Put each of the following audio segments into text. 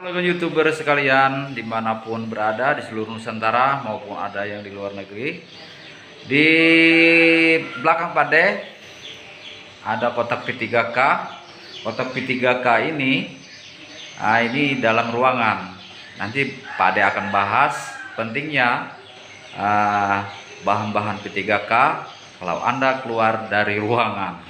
Halo YouTuber sekalian dimanapun berada di seluruh Nusantara maupun ada yang di luar negeri. Di belakang Pade ada kotak P3K. Kotak P3K ini dalam ruangan. Nanti Pade akan bahas pentingnya bahan-bahan P3K kalau Anda keluar dari ruangan.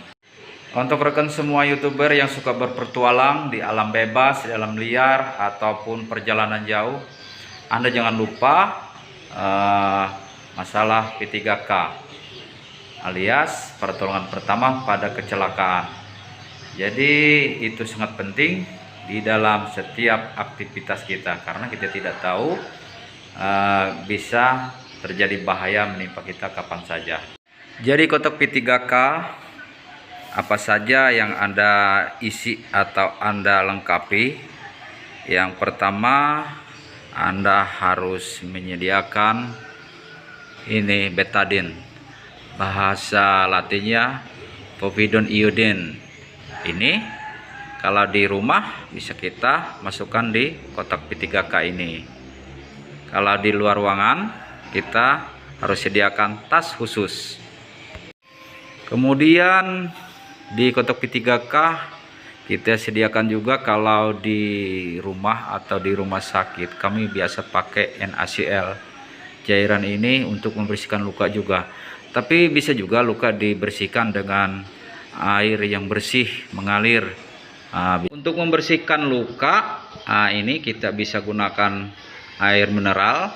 Untuk rekan semua YouTuber yang suka berpetualang di alam bebas, di alam liar, ataupun perjalanan jauh, Anda jangan lupa masalah P3K alias pertolongan pertama pada kecelakaan. Jadi itu sangat penting di dalam setiap aktivitas kita, karena kita tidak tahu bisa terjadi bahaya menimpa kita kapan saja. Jadi kotak P3K apa saja yang Anda isi atau Anda lengkapi? Yang pertama, Anda harus menyediakan ini betadine, bahasa latinnya povidone iodine. Ini kalau di rumah bisa kita masukkan di kotak P3K ini. Kalau di luar ruangan kita harus sediakan tas khusus. Kemudian di kotak P3K kita sediakan juga kalau di rumah atau di rumah sakit kami biasa pakai NaCl. Cairan ini untuk membersihkan luka juga. Tapi bisa juga luka dibersihkan dengan air yang bersih mengalir. Untuk membersihkan luka, ini kita bisa gunakan air mineral.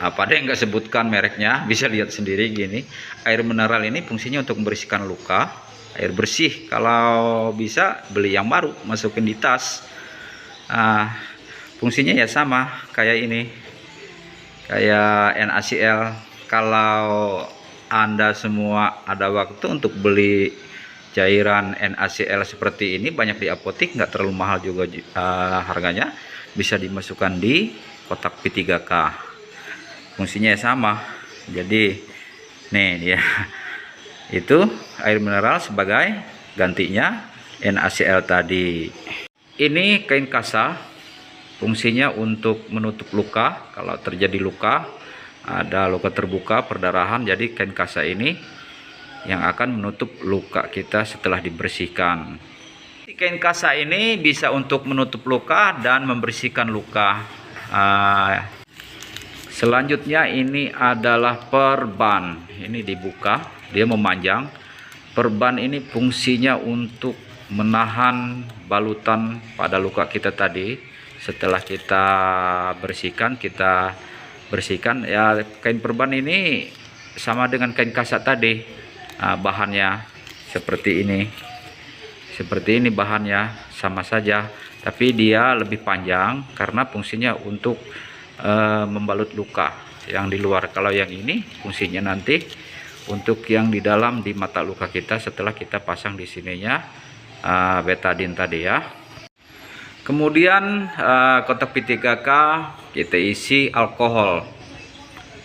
Apa yang nggak sebutkan mereknya, bisa lihat sendiri gini. Air mineral ini fungsinya untuk membersihkan luka. Air bersih, kalau bisa beli yang baru, masukin di tas. Fungsinya ya sama kayak ini, kayak NaCl. Kalau Anda semua ada waktu untuk beli cairan NaCl seperti ini, banyak di apotek, nggak terlalu mahal juga harganya, bisa dimasukkan di kotak P3K. Fungsinya ya sama. Jadi nih dia, itu air mineral sebagai gantinya NaCl tadi. Ini kain kasa, fungsinya untuk menutup luka. Kalau terjadi luka, ada luka terbuka, perdarahan, jadi kain kasa ini yang akan menutup luka kita setelah dibersihkan. Kain kasa ini bisa untuk menutup luka dan membersihkan luka. Selanjutnya ini adalah perban. Ini dibuka, dia memanjang. Perban ini fungsinya untuk menahan balutan pada luka kita tadi. Setelah kita bersihkan ya. Kain perban ini sama dengan kain kasa tadi. Bahannya seperti ini bahannya sama saja, tapi dia lebih panjang karena fungsinya untuk membalut luka yang di luar. Kalau yang ini fungsinya nanti untuk yang di dalam, di mata luka kita, setelah kita pasang di sininya betadine tadi ya. Kemudian kotak P3K kita isi alkohol.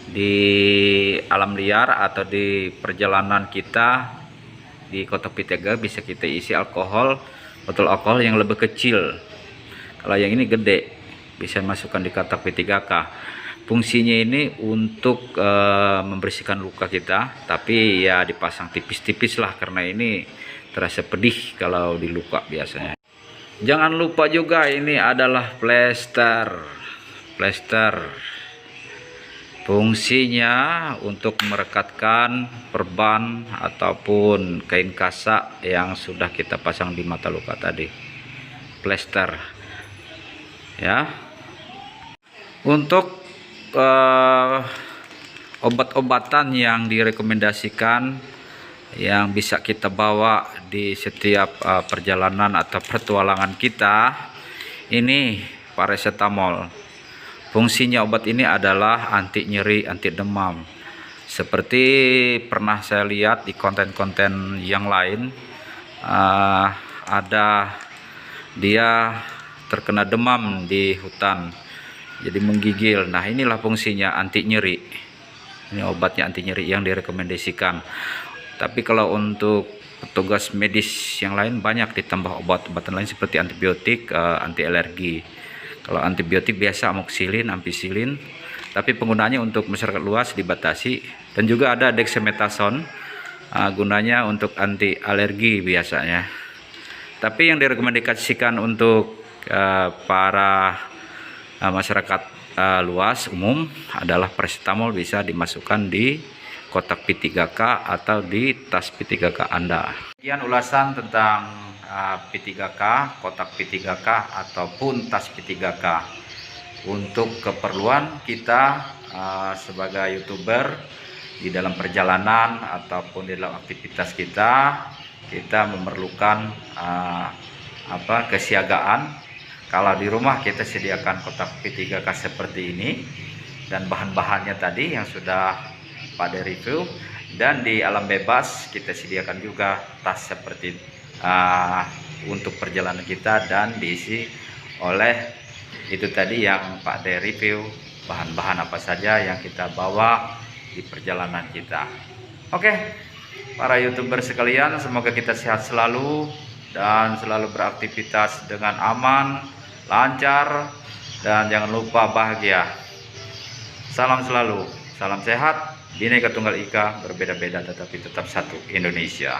Di alam liar atau di perjalanan kita, di kotak P3K bisa kita isi alkohol, botol alkohol yang lebih kecil. Kalau yang ini gede, bisa masukkan di kotak P3K. Fungsinya ini untuk membersihkan luka kita, tapi ya dipasang tipis-tipis lah, karena ini terasa pedih kalau di luka biasanya. Jangan lupa juga ini adalah plester. Fungsinya untuk merekatkan perban ataupun kain kasa yang sudah kita pasang di mata luka tadi. Plester ya. Untuk obat-obatan yang direkomendasikan yang bisa kita bawa di setiap perjalanan atau petualangan kita, ini paracetamol. Fungsinya obat ini adalah anti nyeri, anti demam. Seperti pernah saya lihat di konten-konten yang lain, ada dia terkena demam di hutan, jadi menggigil. Nah, inilah fungsinya, anti nyeri. Ini obatnya anti nyeri yang direkomendasikan. Tapi kalau untuk petugas medis yang lain banyak ditambah obat-obatan lain seperti antibiotik, anti alergi. Kalau antibiotik biasa amoxicillin, ampicillin, tapi penggunaannya untuk masyarakat luas dibatasi. Dan juga ada dexamethasone, gunanya untuk anti alergi biasanya. Tapi yang direkomendasikan untuk para masyarakat luas umum adalah paracetamol, bisa dimasukkan di kotak P3K atau di tas P3K Anda. Sekian ulasan tentang P3K, kotak P3K ataupun tas P3K. Untuk keperluan kita sebagai YouTuber di dalam perjalanan ataupun di dalam aktivitas kita memerlukan kesiagaan. Kalau di rumah kita sediakan kotak P3K seperti ini, dan bahan-bahannya tadi yang sudah pada review. Dan di alam bebas kita sediakan juga tas seperti untuk perjalanan kita, dan diisi oleh itu tadi yang Pak De review, bahan-bahan apa saja yang kita bawa di perjalanan kita. Oke, para YouTuber sekalian, semoga kita sehat selalu dan selalu beraktivitas dengan aman, lancar, dan jangan lupa bahagia. Salam selalu, salam sehat. Bhinneka Tunggal Ika, berbeda-beda tetapi tetap satu, Indonesia.